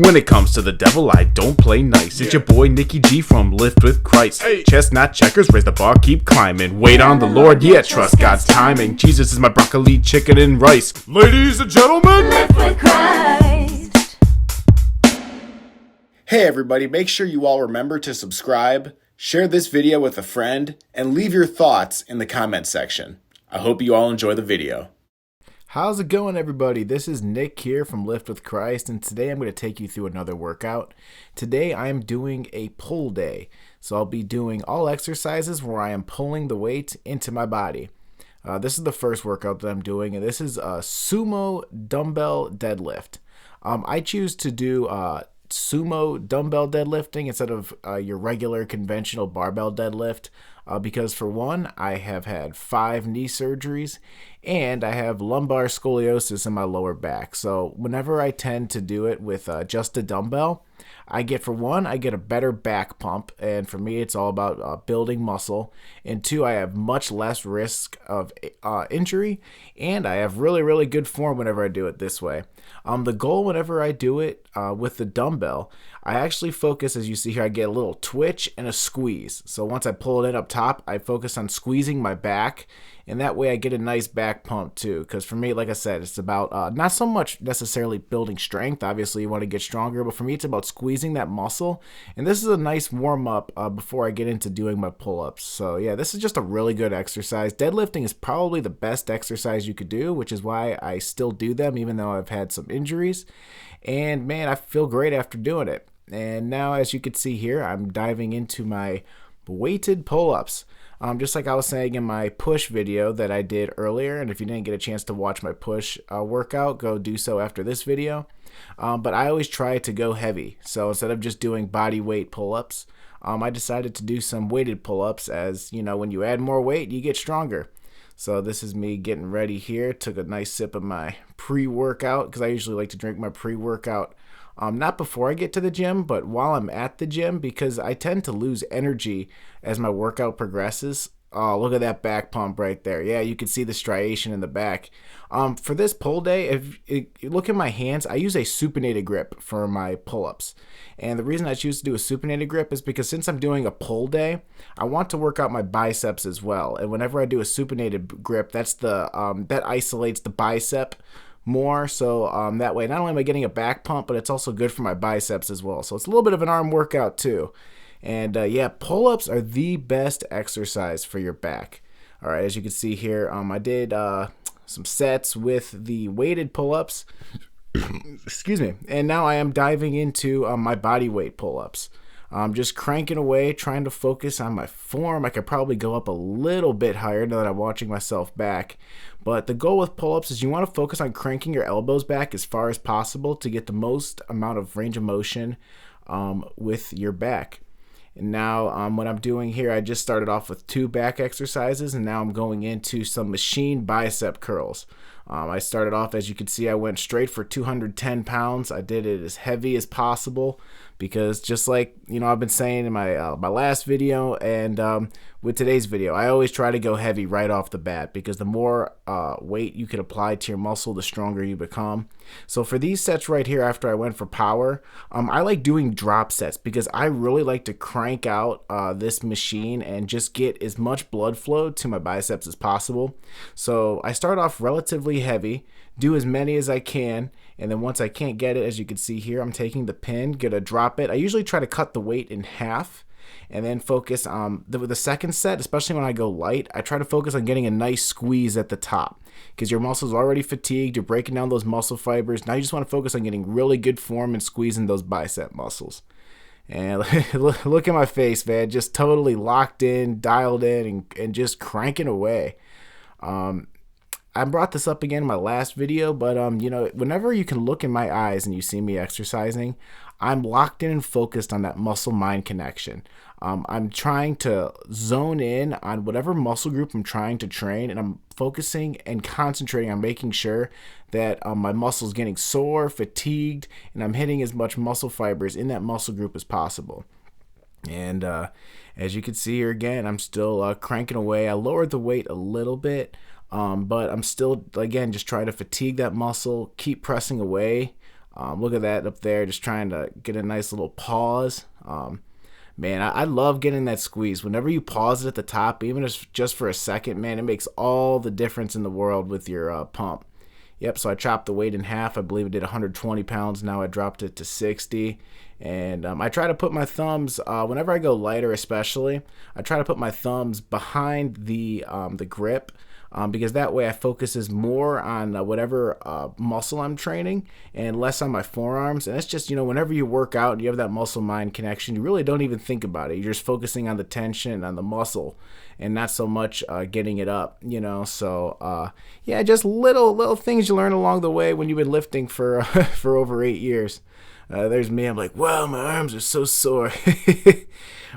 When it comes to the devil, I don't play nice. It's your boy Nicky G from Lift with Christ. Chestnut checkers, raise the bar, keep climbing. Wait on the Lord, yeah, trust God's timing. Jesus is my broccoli, chicken, and rice. Ladies and gentlemen, Lift with Christ. Hey everybody, make sure you all remember to subscribe, share this video with a friend, and leave your thoughts in the comment section. I hope you all enjoy the video. How's it going, everybody? This is Nick here from Lift with Christ, and today I'm going to take you through another workout. Today I'm doing a pull day, so I'll be doing all exercises where I am pulling the weight into my body. This is the first workout that I'm doing, and this is a Sumo dumbbell deadlift. I choose to do Sumo dumbbell deadlifting instead of your regular conventional barbell deadlift because, for one, I have had 5 knee surgeries and I have lumbar scoliosis in my lower back. So whenever I tend to do it with just a dumbbell, I get a better back pump, and for me it's all about building muscle, and 2, I have much less risk of injury, and I have really good form whenever I do it this way. The goal whenever I do it with the dumbbell, I actually focus, as you see here, I get a little twitch and a squeeze. So once I pull it in up top, I focus on squeezing my back, and that way I get a nice back pump too. Because for me, like I said, it's about not so much necessarily building strength. Obviously, you want to get stronger, but for me, it's about squeezing that muscle. And this is a nice warm up before I get into doing my pull-ups. So yeah, this is just a really good exercise. Deadlifting is probably the best exercise you could do, which is why I still do them, even though I've had some injuries. And man, I feel great after doing it. And now, as you can see here, I'm diving into my weighted pull-ups. Just like I was saying in my push video that I did earlier, and if you didn't get a chance to watch my push workout, go do so after this video. But I always try to go heavy. So instead of just doing body weight pull-ups, I decided to do some weighted pull-ups, as you know, when you add more weight, you get stronger. So this is me getting ready here. Took a nice sip of my pre-workout, because I usually like to drink my pre-workout not before I get to the gym, but while I'm at the gym, because I tend to lose energy as my workout progresses. Oh, look at that back pump right there. Yeah, you can see the striation in the back. For this pull day, if you look at my hands, I use a supinated grip for my pull-ups. And the reason I choose to do a supinated grip is because since I'm doing a pull day, I want to work out my biceps as well. And whenever I do a supinated grip, that's that isolates the bicep more, so that way not only am I getting a back pump, but it's also good for my biceps as well. So it's a little bit of an arm workout too. And yeah, pull-ups are the best exercise for your back. All right, as you can see here, I did some sets with the weighted pull-ups. Excuse me. And now I am diving into my body weight pull-ups. Just cranking away, trying to focus on my form. I could probably go up a little bit higher now that I'm watching myself back. But the goal with pull-ups is you want to focus on cranking your elbows back as far as possible to get the most amount of range of motion with your back. And now what I'm doing here, I just started off with 2 back exercises, and now I'm going into some machine bicep curls. I started off, as you can see, I went straight for 210 pounds. I did it as heavy as possible because, just like I've been saying in my last video and with today's video, I always try to go heavy right off the bat because the more weight you can apply to your muscle, the stronger you become. So for these sets right here, after I went for power, I like doing drop sets because I really like to crank out this machine and just get as much blood flow to my biceps as possible. So I start off relatively heavy, do as many as I can, and then once I can't get it, as you can see here, I'm taking the pin, gonna drop it. I usually try to cut the weight in half and then focus on the second set, especially when I go light. I try to focus on getting a nice squeeze at the top because your muscles are already fatigued, you're breaking down those muscle fibers. Now you just want to focus on getting really good form and squeezing those bicep muscles. And look at my face, man, just totally locked in, dialed in, and just cranking away. I brought this up again in my last video, but whenever you can look in my eyes and you see me exercising, I'm locked in and focused on that muscle-mind connection. I'm trying to zone in on whatever muscle group I'm trying to train, and I'm focusing and concentrating on making sure that my muscle's getting sore, fatigued, and I'm hitting as much muscle fibers in that muscle group as possible. And as you can see here again, I'm still cranking away. I lowered the weight a little bit, but I'm still, again, just trying to fatigue that muscle, keep pressing away Look at that up there, just trying to get a nice little pause. Man, I love getting that squeeze. Whenever you pause it at the top, even if just for a second, man, it makes all the difference in the world with your pump. Yep, so I chopped the weight in half. I believe it did 120 pounds. Now I dropped it to 60. And I try to put my thumbs, whenever I go lighter especially, I try to put my thumbs behind the grip. Because that way I focuses more on whatever muscle I'm training and less on my forearms. And it's just, whenever you work out and you have that muscle-mind connection, you really don't even think about it. You're just focusing on the tension, on the muscle, and not so much getting it up, So, yeah, just little things you learn along the way when you've been lifting for for over 8 years. There's me. I'm like, wow, my arms are so sore.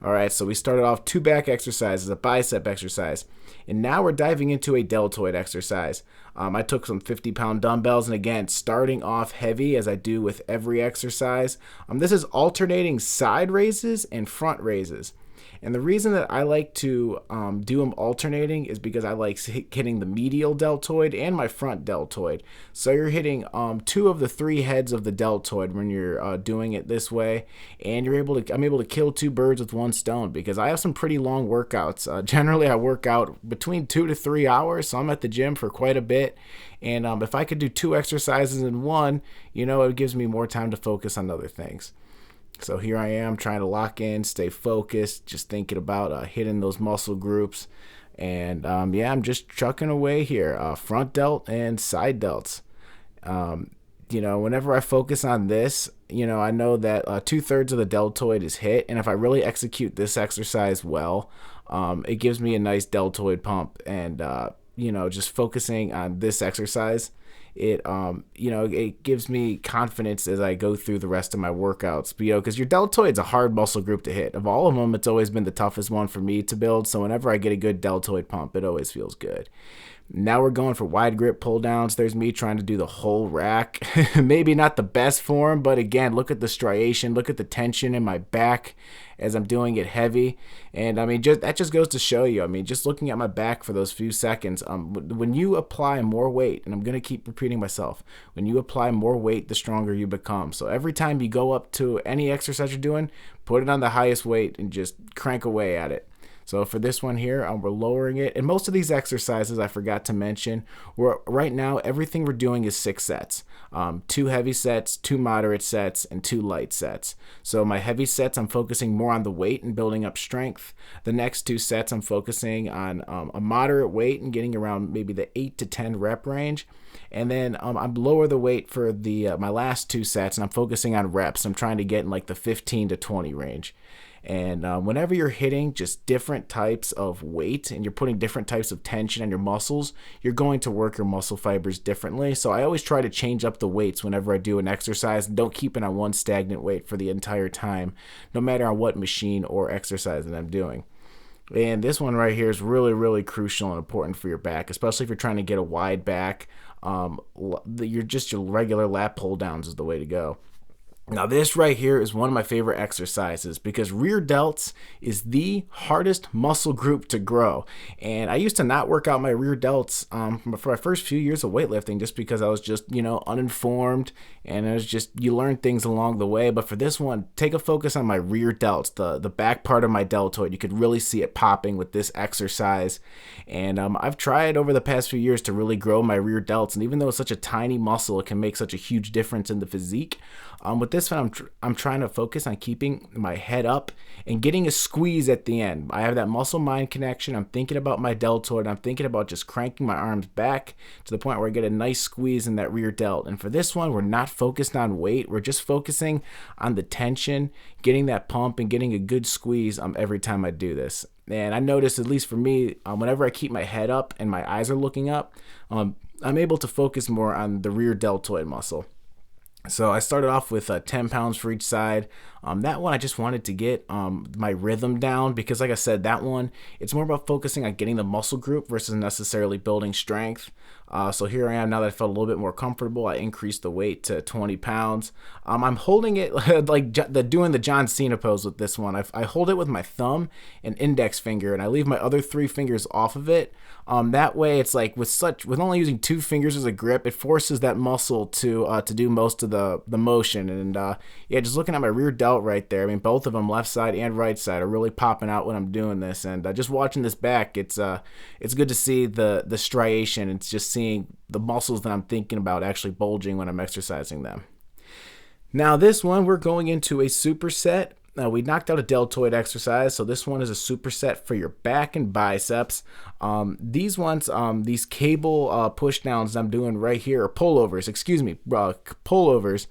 All right, so we started off 2 back exercises, a bicep exercise. And now we're diving into a deltoid exercise. I took some 50-pound dumbbells, and again, starting off heavy as I do with every exercise. This is alternating side raises and front raises. And the reason that I like to do them alternating is because I like hitting the medial deltoid and my front deltoid. So you're hitting 2 of the 3 heads of the deltoid when you're doing it this way, and I'm able to kill 2 birds with 1 stone because I have some pretty long workouts. Generally, I work out between 2 to 3 hours, so I'm at the gym for quite a bit. And if I could do 2 exercises in one, it gives me more time to focus on other things. So here I am trying to lock in, stay focused, just thinking about hitting those muscle groups. And yeah, I'm just chucking away here, front delt and side delts. Whenever I focus on this, I know that 2/3 of the deltoid is hit. And if I really execute this exercise well, it gives me a nice deltoid pump. And, just focusing on this exercise, it gives me confidence as I go through the rest of my workouts. Because your deltoid's a hard muscle group to hit. Of all of them, it's always been the toughest one for me to build. So whenever I get a good deltoid pump, it always feels good. Now we're going for wide grip pull downs. There's me trying to do the whole rack. Maybe not the best form, but again, look at the striation, look at the tension in my back as I'm doing it heavy. And that just goes to show you, just looking at my back for those few seconds, when you apply more weight, and I'm going to keep repeating myself, when you apply more weight, the stronger you become. So every time you go up to any exercise you're doing, put it on the highest weight and just crank away at it. So for this one here, we're lowering it. And most of these exercises, I forgot to mention, right now, everything we're doing is 6 sets. 2 heavy sets, 2 moderate sets, and 2 light sets. So my heavy sets, I'm focusing more on the weight and building up strength. The next 2 sets, I'm focusing on a moderate weight and getting around maybe the 8 to 10 rep range. And then I'm lower the weight for my last 2 sets, and I'm focusing on reps. I'm trying to get in like the 15 to 20 range. And whenever you're hitting just different types of weight and you're putting different types of tension on your muscles, you're going to work your muscle fibers differently. So I always try to change up the weights whenever I do an exercise and don't keep it on one stagnant weight for the entire time, no matter on what machine or exercise that I'm doing. And this one right here is really, really crucial and important for your back, especially if you're trying to get a wide back. Your regular lat pull downs is the way to go. Now this right here is one of my favorite exercises because rear delts is the hardest muscle group to grow. And I used to not work out my rear delts for my first few years of weightlifting just because I was just, uninformed, and it was just, you learn things along the way. But for this one, take a focus on my rear delts, the back part of my deltoid. You could really see it popping with this exercise. And I've tried over the past few years to really grow my rear delts. And even though it's such a tiny muscle, it can make such a huge difference in the physique. With this one, I'm trying to focus on keeping my head up and getting a squeeze at the end. I have that muscle-mind connection. I'm thinking about my deltoid. I'm thinking about just cranking my arms back to the point where I get a nice squeeze in that rear delt. And for this one, we're not focused on weight. We're just focusing on the tension, getting that pump, and getting a good squeeze every time I do this. And I notice, at least for me, whenever I keep my head up and my eyes are looking up, I'm able to focus more on the rear deltoid muscle. So I started off with 10 pounds for each side. That one I just wanted to get my rhythm down because, like I said, that one, it's more about focusing on getting the muscle group versus necessarily building strength. So here I am now that I felt a little bit more comfortable. I increased the weight to 20 pounds. I'm holding it like doing the John Cena pose with this one. I hold it with my thumb and index finger, and I leave my other 3 fingers off of it. That way, it's like with only using 2 fingers as a grip, it forces that muscle to do most of the motion. And yeah, just looking at my rear delt right there, I mean, both of them, left side and right side, are really popping out when I'm doing this. And just watching this back, it's good to see the striation. It's just seeing the muscles that I'm thinking about actually bulging when I'm exercising them. Now this one, we're going into a superset. We knocked out a deltoid exercise, so this one is a superset for your back and biceps. These ones, these cable push downs I'm doing right here, or pullovers, pullovers.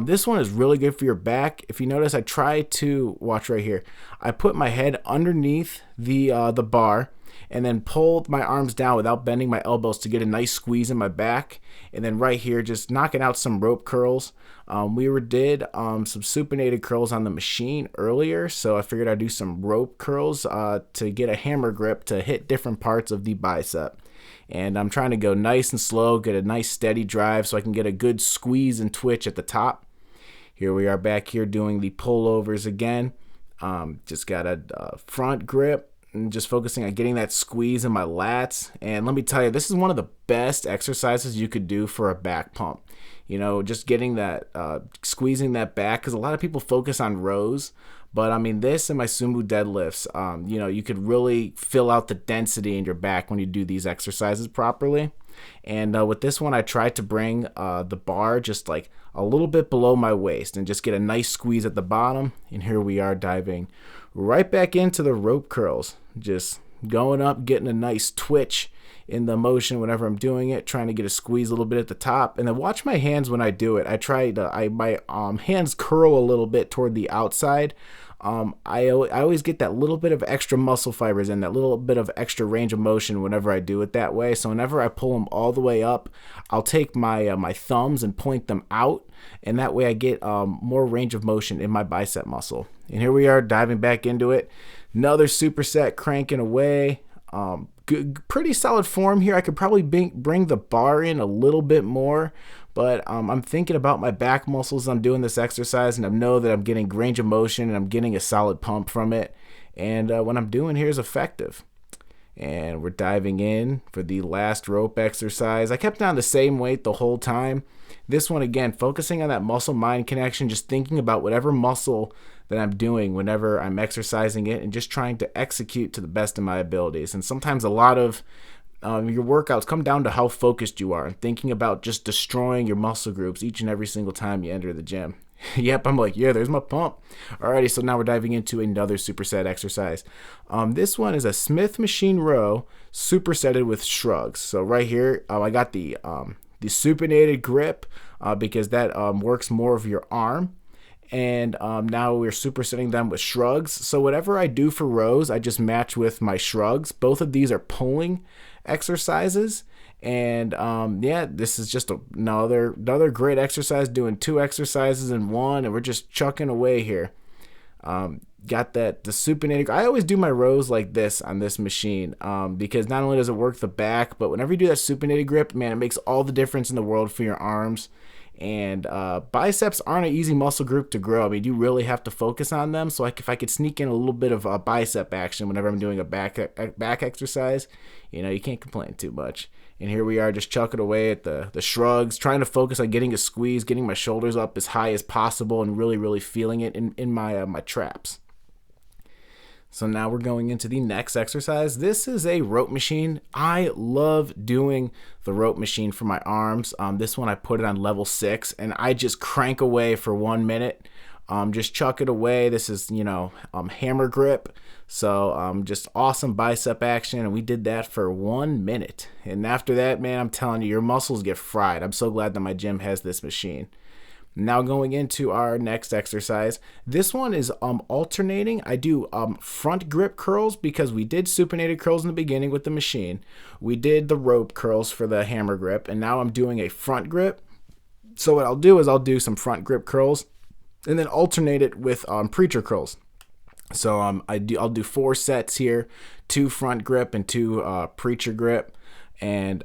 This one is really good for your back. If you notice, I try to watch right here. I put my head underneath the bar, and then pull my arms down without bending my elbows to get a nice squeeze in my back. And then right here, just knocking out some rope curls. We did some supinated curls on the machine earlier, so I figured I'd do some rope curls to get a hammer grip to hit different parts of the bicep. And I'm trying to go nice and slow, get a nice steady drive so I can get a good squeeze and twitch at the top. Here we are back here doing the pullovers again. Just got a front grip. And just focusing on getting that squeeze in my lats. And let me tell you, this is one of the best exercises you could do for a back pump. You know, just getting that, squeezing that back, because a lot of people focus on rows. But I mean, this and my Sumo deadlifts, you know, you could really fill out the density in your back when you do these exercises properly. And with this one, I tried to bring the bar just like a little bit below my waist and just get a nice squeeze at the bottom. And here we are diving right back into the rope curls, just going up, getting a nice twitch in the motion whenever I'm doing it, trying to get a squeeze a little bit at the top. And then watch my hands when I do it. My hands curl a little bit toward the outside. I always get that little bit of extra muscle fibers and that little bit of extra range of motion whenever I do it that way. So whenever I pull them all the way up, I'll take my thumbs and point them out, and that way I get more range of motion in my bicep muscle. And here we are diving back into it. Another superset, cranking away. Pretty solid form here. I could probably bring the bar in a little bit more, but I'm thinking about my back muscles. I'm doing this exercise, and I know that I'm getting range of motion and I'm getting a solid pump from it. And what I'm doing here is effective. And we're diving in for the last rope exercise. I kept on the same weight the whole time. This one, again, focusing on that muscle-mind connection, just thinking about whatever muscle that I'm doing whenever I'm exercising it and just trying to execute to the best of my abilities. And sometimes a lot of your workouts come down to how focused you are and thinking about just destroying your muscle groups each and every single time you enter the gym. Yep, I'm like, yeah, there's my pump. Alrighty, so now we're diving into another superset exercise. This one is a Smith machine row supersetted with shrugs. So right here, I got the supinated grip because that works more of your arm. And now we're supersetting them with shrugs. So whatever I do for rows, I just match with my shrugs. Both of these are pulling exercises. And yeah, this is just another great exercise, doing 2 exercises in one, and we're just chucking away here. Got the supinated. I always do my rows like this on this machine because not only does it work the back, but whenever you do that supinated grip, man, it makes all the difference in the world for your arms. And biceps aren't an easy muscle group to grow. I mean, you really have to focus on them. So if I could sneak in a little bit of a bicep action whenever I'm doing a back exercise, you know, you can't complain too much. And here we are just chucking away at the shrugs, trying to focus on getting a squeeze, getting my shoulders up as high as possible, and really, really feeling it in my traps. So now we're going into the next exercise. This is a rope machine. I love doing the rope machine for my arms. This one I put it on level 6, and I just crank away for 1 minute. Just chuck it away. This is, hammer grip. So just awesome bicep action, and we did that for 1 minute. And after that, man, I'm telling you, your muscles get fried. I'm so glad that my gym has this machine. Now going into our next exercise. This one is alternating. I do front grip curls because we did supinated curls in the beginning with the machine. We did the rope curls for the hammer grip, and now I'm doing a front grip. So what I'll do is I'll do some front grip curls and then alternate it with preacher curls. So I'll do 4 sets here, 2 front grip and 2 preacher grip. and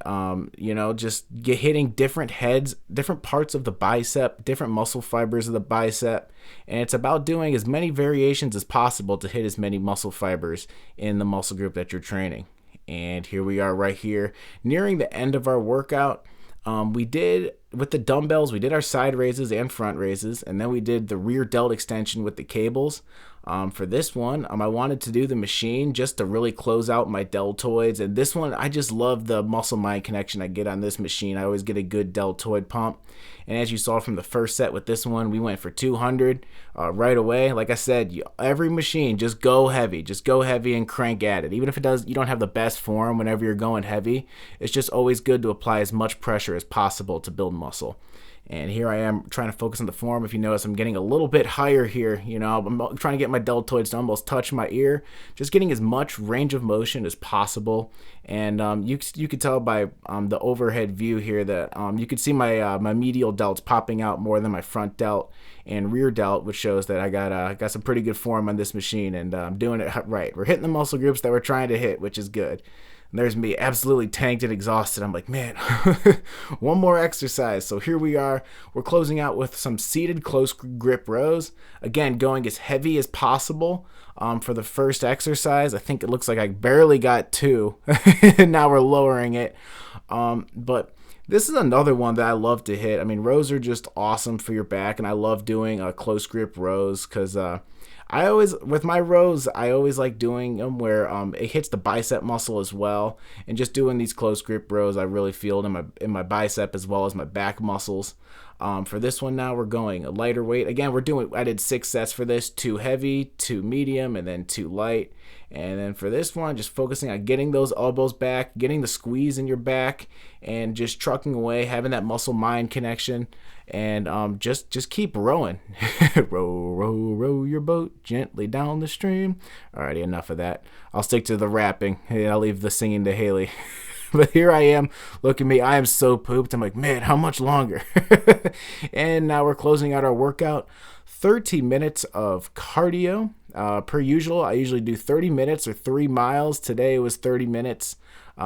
just hitting different heads, different parts of the bicep, different muscle fibers of the bicep. And it's about doing as many variations as possible to hit as many muscle fibers in the muscle group that you're training. And here we are right here nearing the end of our workout. We did, with the dumbbells, we did our side raises and front raises, and then we did the rear delt extension with the cables. For this one, I wanted to do the machine just to really close out my deltoids. And this one, I just love the muscle-mind connection I get on this machine. I always get a good deltoid pump. And as you saw from the first set with this one, we went for 200 right away. Like I said, every machine, just go heavy. Just go heavy and crank at it. Even if you don't have the best form whenever you're going heavy, it's just always good to apply as much pressure as possible to build muscle. And here I am trying to focus on the form. If you notice, I'm getting a little bit higher here. I'm trying to get my deltoids to almost touch my ear. Just getting as much range of motion as possible. And you could tell by the overhead view here that you could see my medial delts popping out more than my front delt and rear delt, which shows that I got some pretty good form on this machine, and I'm doing it right. We're hitting the muscle groups that we're trying to hit, which is good. And there's me absolutely tanked and exhausted. I'm like, man, one more exercise. So here we are. We're closing out with some seated close grip rows. Again, going as heavy as possible for the first exercise. I think it looks like I barely got 2. And now we're lowering it. But this is another one that I love to hit. I mean, rows are just awesome for your back, and I love doing close grip rows because with my rows, I always like doing them where it hits the bicep muscle as well. And just doing these close grip rows, I really feel it in my bicep as well as my back muscles. For this one now, we're going a lighter weight. Again, I did 6 sets for this, 2 heavy, 2 medium, and then 2 light. And then for this one, just focusing on getting those elbows back, getting the squeeze in your back, and just trucking away, having that muscle-mind connection, and just keep rowing. Row, row, row your boat gently down the stream. Alrighty, enough of that. I'll stick to the rapping. I'll leave the singing to Haley. But here I am. Look at me. I am so pooped. I'm like, man, how much longer? And now we're closing out our workout. 30 minutes of cardio. Per usual, I usually do 30 minutes or 3 miles. Today it was 30 minutes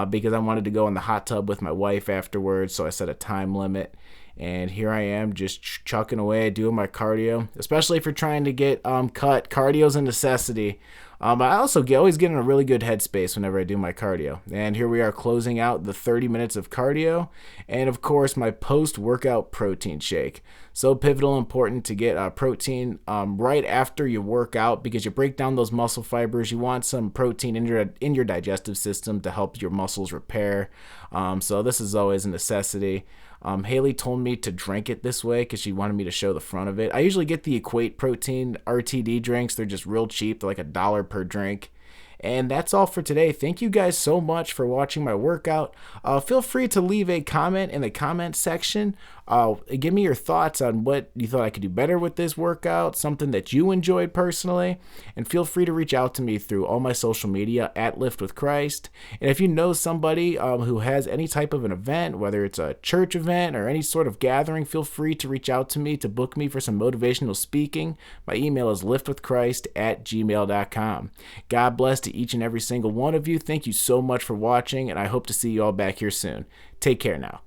because I wanted to go in the hot tub with my wife afterwards, so I set a time limit. And here I am just chucking away, doing my cardio, especially if you're trying to get cut. Cardio's a necessity. I also always get in a really good headspace whenever I do my cardio. And here we are closing out the 30 minutes of cardio. And of course, my post-workout protein shake. So pivotal, important to get protein right after you work out because you break down those muscle fibers. You want some protein in your digestive system to help your muscles repair. So this is always a necessity. Haley told me to drink it this way because she wanted me to show the front of it. I usually get the Equate Protein RTD drinks. They're just real cheap. They're like $1 per drink. And that's all for today. Thank you guys so much for watching my workout. Feel free to leave a comment in the comment section. Give me your thoughts on what you thought I could do better with this workout, something that you enjoyed personally. And feel free to reach out to me through all my social media at Lift with Christ. And if you know somebody who has any type of an event, whether it's a church event or any sort of gathering, feel free to reach out to me to book me for some motivational speaking. My email is liftwithchrist@gmail.com. God bless to each and every single one of you. Thank you so much for watching, and I hope to see you all back here soon. Take care now.